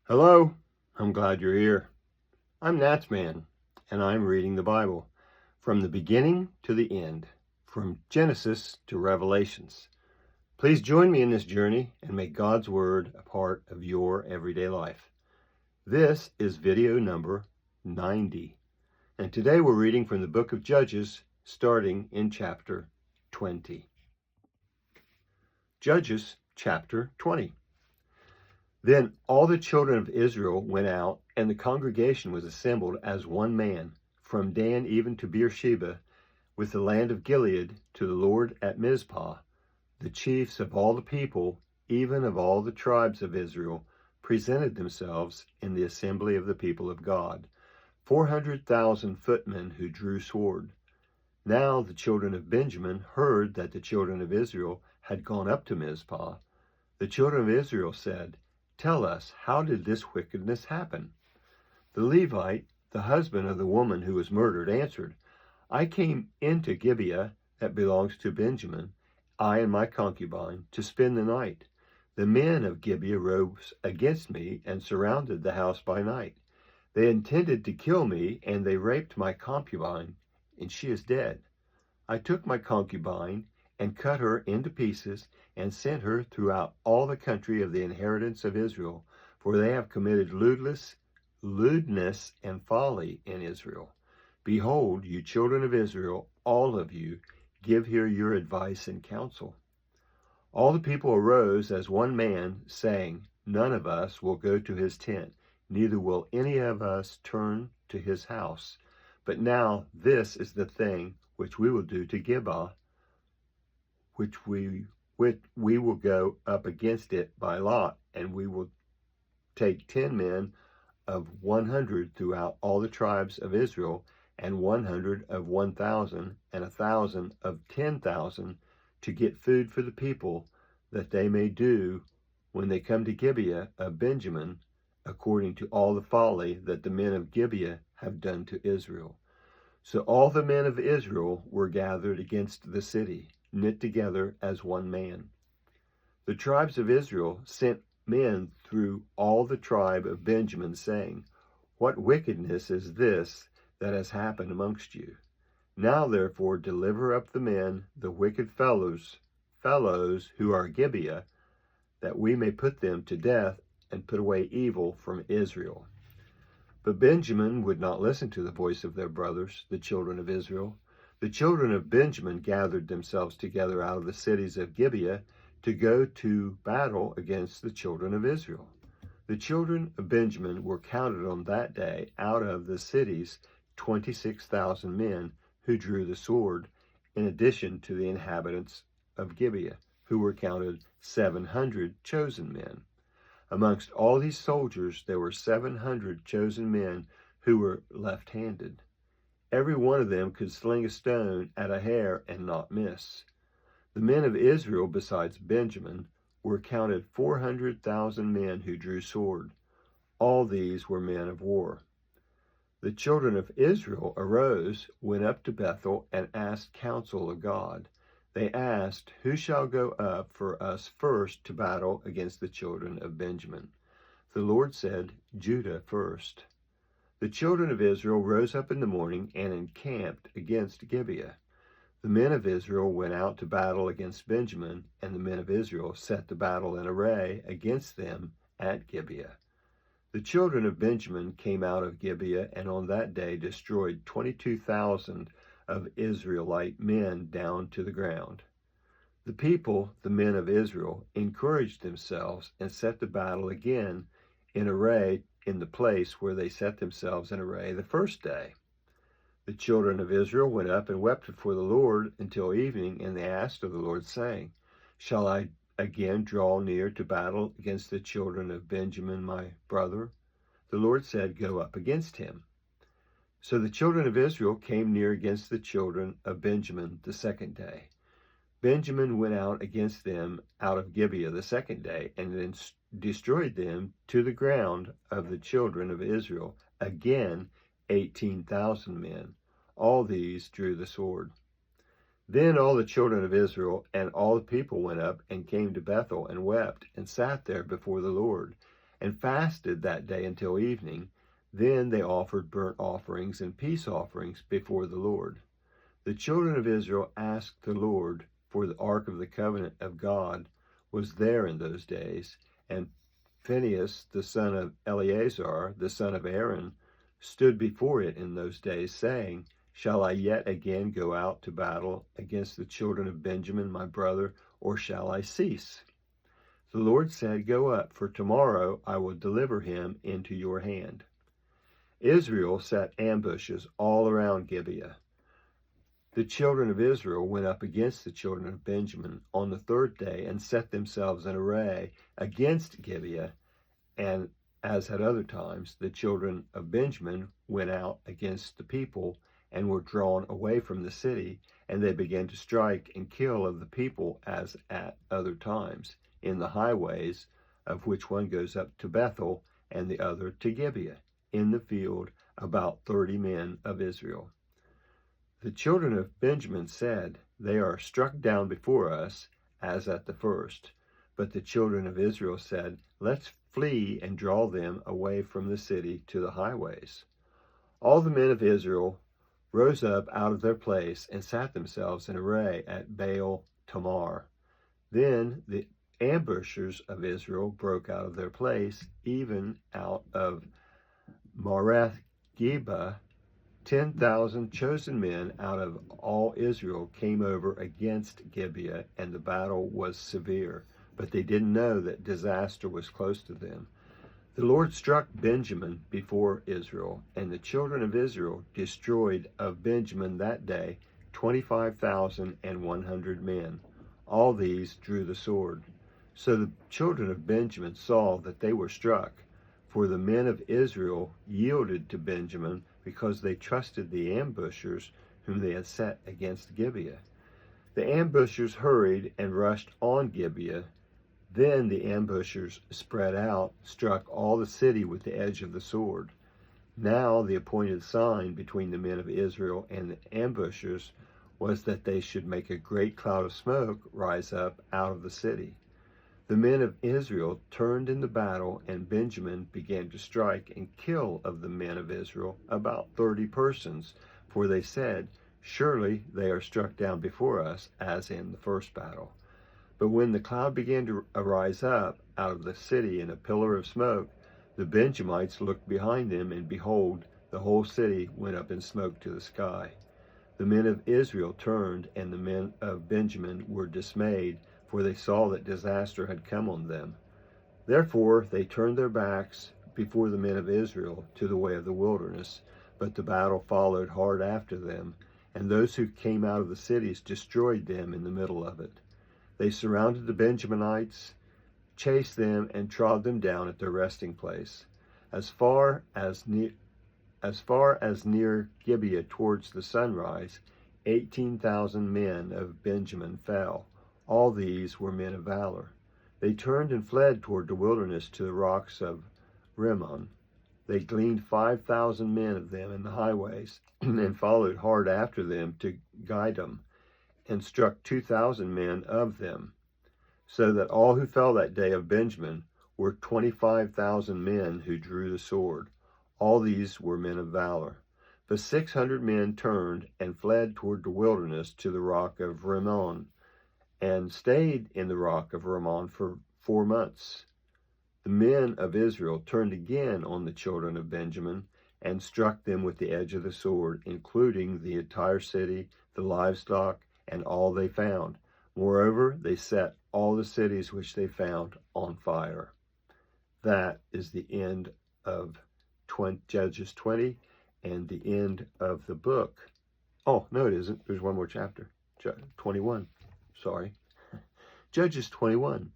Hello, I'm glad you're here. I'm NatsMan, and I'm reading the Bible from the beginning to the end, from Genesis to Revelations. Please join me in this journey and make God's Word a part of your everyday life. This is video number 90, and today we're reading from the book of Judges, starting in chapter 20. Judges chapter 20. Then all the children of Israel went out, and the congregation was assembled as one man, from Dan even to Beersheba, with the land of Gilead, to the Lord at Mizpah. The chiefs of all the people, even of all the tribes of Israel, presented themselves in the assembly of the people of God, 400,000 footmen who drew sword. Now the children of Benjamin heard that the children of Israel had gone up to Mizpah. The children of Israel said, "Tell us, how did this wickedness happen?" The Levite, the husband of the woman who was murdered, answered, "I came into Gibeah, that belongs to Benjamin, I and my concubine, to spend the night. The men of Gibeah rose against me and surrounded the house by night. They intended to kill me, and they raped my concubine, and she is dead. I took my concubine and cut her into pieces, and sent her throughout all the country of the inheritance of Israel, for they have committed lewdness and folly in Israel. Behold, you children of Israel, all of you, give here your advice and counsel." All the people arose as one man, saying, "None of us will go to his tent, neither will any of us turn to his house. But now this is the thing which we will do to Gibeah, which we will go up against it by lot, and we will take 10 men of 100 throughout all the tribes of Israel, and 100 of 1,000, and 1,000 of 10,000, to get food for the people, that they may do, when they come to Gibeah of Benjamin, according to all the folly that the men of Gibeah have done to Israel." So all the men of Israel were gathered against the city, knit together as one man. The tribes of Israel sent men through all the tribe of Benjamin, saying, "What wickedness is this that has happened amongst you? Now therefore deliver up the men, the wicked fellows who are Gibeah, that we may put them to death and put away evil from Israel." But Benjamin would not listen to the voice of their brothers, the children of Israel. The children of Benjamin gathered themselves together out of the cities of Gibeah to go to battle against the children of Israel. The children of Benjamin were counted on that day out of the cities 26,000 men who drew the sword, in addition to the inhabitants of Gibeah, who were counted 700 chosen men. Amongst all these soldiers there were 700 chosen men who were left-handed. Every one of them could sling a stone at a hair and not miss. The men of Israel, besides Benjamin, were counted 400,000 men who drew sword. All these were men of war. The children of Israel arose, went up to Bethel, and asked counsel of God. They asked, "Who shall go up for us first to battle against the children of Benjamin?" The Lord said, "Judah first." The children of Israel rose up in the morning and encamped against Gibeah. The men of Israel went out to battle against Benjamin, and the men of Israel set the battle in array against them at Gibeah. The children of Benjamin came out of Gibeah, and on that day destroyed 22,000 of Israelite men down to the ground. The people, the men of Israel, encouraged themselves and set the battle again in array in the place where they set themselves in array the first day. The children of Israel went up and wept before the Lord until evening, and they asked of the Lord, saying, "Shall I again draw near to battle against the children of Benjamin, my brother?" The Lord said, "Go up against him." So the children of Israel came near against the children of Benjamin the second day. Benjamin went out against them out of Gibeah the second day, and then destroyed them to the ground of the children of Israel, again 18,000 men. All these drew the sword. Then all the children of Israel and all the people went up and came to Bethel and wept and sat there before the Lord. and fasted that day until evening. Then they offered burnt offerings and peace offerings before the Lord. The children of Israel asked the Lord, for the ark of the covenant of God was there in those days, and Phinehas, the son of Eleazar, the son of Aaron, stood before it in those days, saying, Shall I yet again go out to battle against the children of Benjamin, my brother, or shall I cease? The Lord said, Go up, for tomorrow I will deliver him into your hand. Israel set ambushes all around Gibeah. The children of Israel went up against the children of Benjamin on the third day and set themselves in array against Gibeah. And as at other times, the children of Benjamin went out against the people and were drawn away from the city, and they began to strike and kill of the people as at other times, in the highways, of which one goes up to Bethel and the other to Gibeah, in the field about 30 men of Israel. The children of Benjamin said, They are struck down before us, as at the first. But the children of Israel said, Let's flee and draw them away from the city to the highways. All the men of Israel rose up out of their place and sat themselves in array at Baal Tamar. Then the ambushers of Israel broke out of their place, even out of Mareth Geba. 10,000 chosen men out of all Israel came over against Gibeah, and the battle was severe. But they didn't know that disaster was close to them. The Lord struck Benjamin before Israel, and the children of Israel destroyed of Benjamin that day 25,100 men. All these drew the sword. So the children of Benjamin saw that they were struck, for the men of Israel yielded to Benjamin because they trusted the ambushers whom they had set against Gibeah. The ambushers hurried and rushed on Gibeah. Then the ambushers spread out, struck all the city with the edge of the sword. Now the appointed sign between the men of Israel and the ambushers was that they should make a great cloud of smoke rise up out of the city. The men of Israel turned in the battle, and Benjamin began to strike and kill of the men of Israel about 30 persons, for they said, Surely they are struck down before us, as in the first battle. But when the cloud began to arise up out of the city in a pillar of smoke, the Benjamites looked behind them, and behold, the whole city went up in smoke to the sky. The men of Israel turned, and the men of Benjamin were dismayed, for they saw that disaster had come on them. Therefore they turned their backs before the men of Israel to the way of the wilderness, but the battle followed hard after them, and those who came out of the cities destroyed them in the middle of it. They surrounded the Benjaminites, chased them, and trod them down at their resting place, as far as near Gibeah towards the sunrise. 18,000 men of Benjamin fell. All these were men of valor. They turned and fled toward the wilderness to the rocks of Rimmon. They gleaned 5,000 men of them in the highways, and followed hard after them to guide them, and struck 2,000 men of them, so that all who fell that day of Benjamin were 25,000 men who drew the sword. All these were men of valor. But 600 men turned and fled toward the wilderness to the rock of Rimmon, and stayed in the rock of Rimmon for 4 months. The men of Israel turned again on the children of Benjamin, and struck them with the edge of the sword, including the entire city, the livestock, and all they found. Moreover, they set all the cities which they found on fire. That is the end of Judges 20 and the end of the book. Oh, no, it isn't. There's one more chapter. 21. Sorry. Judges 21.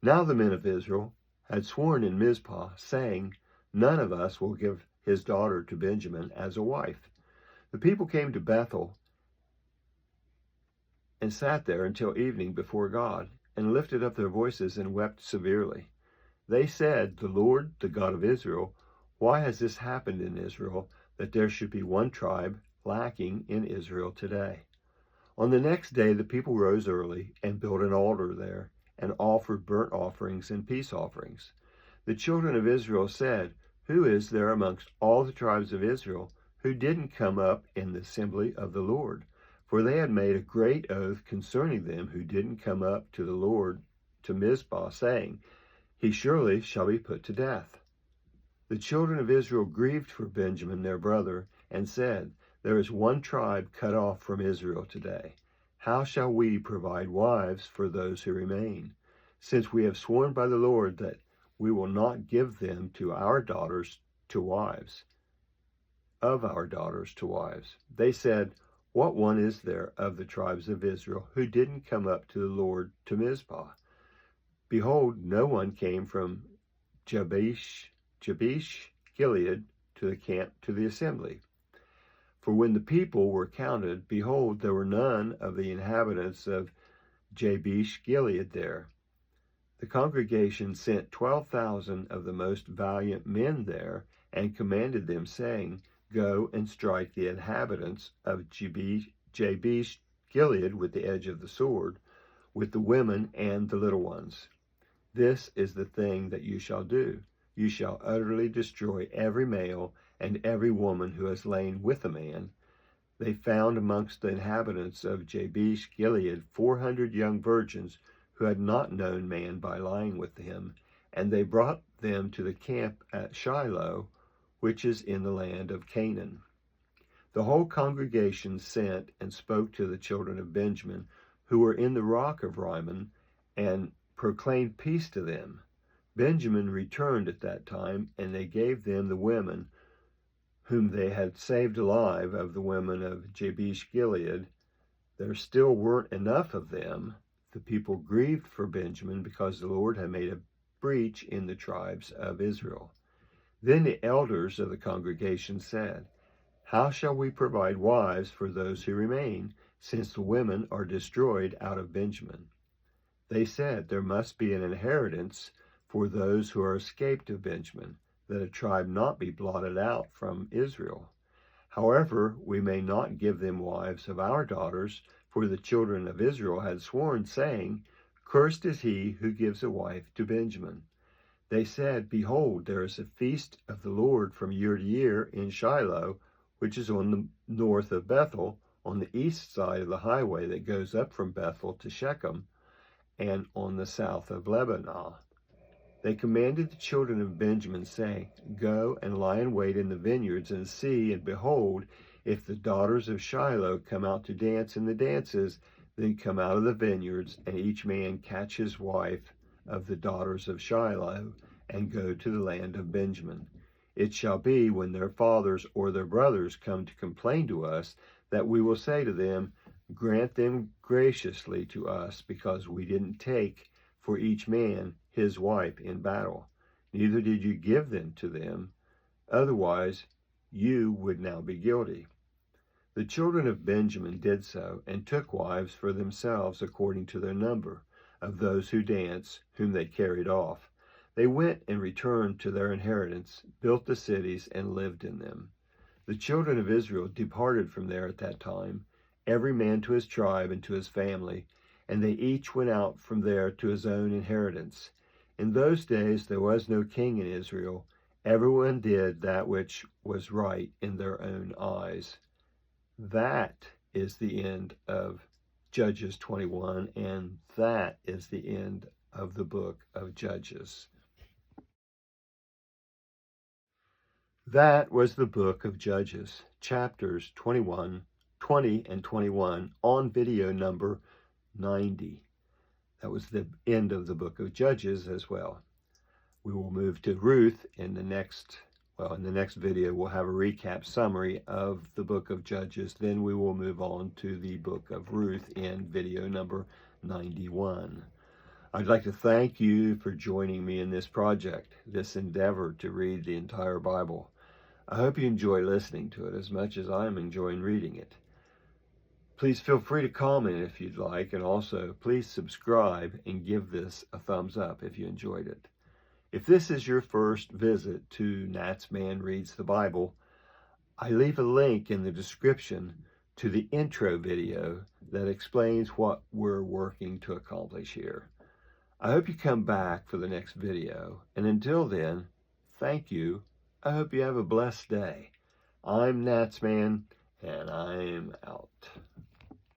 Now the men of Israel had sworn in Mizpah, saying, None of us will give his daughter to Benjamin as a wife. The people came to Bethel and sat there until evening before God, and lifted up their voices and wept severely. They said, The Lord, the God of Israel, why has this happened in Israel, that there should be one tribe lacking in Israel today? On the next day the people rose early and built an altar there, and offered burnt offerings and peace offerings. The children of Israel said, "Who is there amongst all the tribes of Israel who didn't come up in the assembly of the Lord?" For they had made a great oath concerning them who didn't come up to the Lord to Mizpah, saying, "He surely shall be put to death." The children of Israel grieved for Benjamin their brother, and said, "There is one tribe cut off from Israel today. How shall we provide wives for those who remain? Since we have sworn by the Lord that we will not give them to our daughters to wives, of our daughters to wives." They said, "What one is there of the tribes of Israel who didn't come up to the Lord to Mizpah?" Behold, no one came from Jabesh Gilead to the camp to the assembly. For when the people were counted, behold, there were none of the inhabitants of Jabesh Gilead there. The congregation sent 12,000 of the most valiant men there, and commanded them, saying, "Go and strike the inhabitants of Jabesh Gilead with the edge of the sword, with the women and the little ones. This is the thing that you shall do. You shall utterly destroy every male and every woman who has lain with a man." They found amongst the inhabitants of Jabesh Gilead 400 young virgins who had not known man by lying with him, and they brought them to the camp at Shiloh, which is in the land of Canaan. The whole congregation sent and spoke to the children of Benjamin, who were in the rock of Rimmon, and proclaimed peace to them. Benjamin returned at that time, and they gave them the women whom they had saved alive of the women of Jabesh Gilead. There still weren't enough of them. The people grieved for Benjamin because the Lord had made a breach in the tribes of Israel. Then the elders of the congregation said, "How shall we provide wives for those who remain, since the women are destroyed out of Benjamin?" They said, "There must be an inheritance for those who are escaped of Benjamin, that a tribe not be blotted out from Israel. However, we may not give them wives of our daughters, for the children of Israel had sworn, saying, 'Cursed is he who gives a wife to Benjamin.'" They said, "Behold, there is a feast of the Lord from year to year in Shiloh, which is on the north of Bethel, on the east side of the highway that goes up from Bethel to Shechem, and on the south of Lebanon." They commanded the children of Benjamin, saying, "Go and lie in wait in the vineyards, and see, and behold, if the daughters of Shiloh come out to dance in the dances, then come out of the vineyards, and each man catch his wife of the daughters of Shiloh, and go to the land of Benjamin. It shall be, when their fathers or their brothers come to complain to us, that we will say to them, 'Grant them graciously to us, because we didn't take for each man his wife in battle, neither did you give them to them, otherwise you would now be guilty.'" The children of Benjamin did so, and took wives for themselves according to their number, of those who danced, whom they carried off. They went and returned to their inheritance, built the cities, and lived in them. The children of Israel departed from there at that time, every man to his tribe and to his family, and they each went out from there to his own inheritance. In those days there was no king in Israel. Everyone did that which was right in their own eyes. That is the end of Judges 21, and that is the end of the book of Judges. That was the book of Judges, chapters 20 and 21, on video number 90. That was the end of the book of Judges as well. We will move to Ruth in the next video. We'll have a recap summary of the book of Judges. Then we will move on to the book of Ruth in video number 91. I'd like to thank you for joining me in this project, this endeavor to read the entire Bible. I hope you enjoy listening to it as much as I'm enjoying reading it. Please feel free to comment if you'd like, and also please subscribe and give this a thumbs up if you enjoyed it. If this is your first visit to NatsMan Reads the Bible, I leave a link in the description to the intro video that explains what we're working to accomplish here. I hope you come back for the next video. And until then, thank you. I hope you have a blessed day. I'm NatsMan, and I'm out.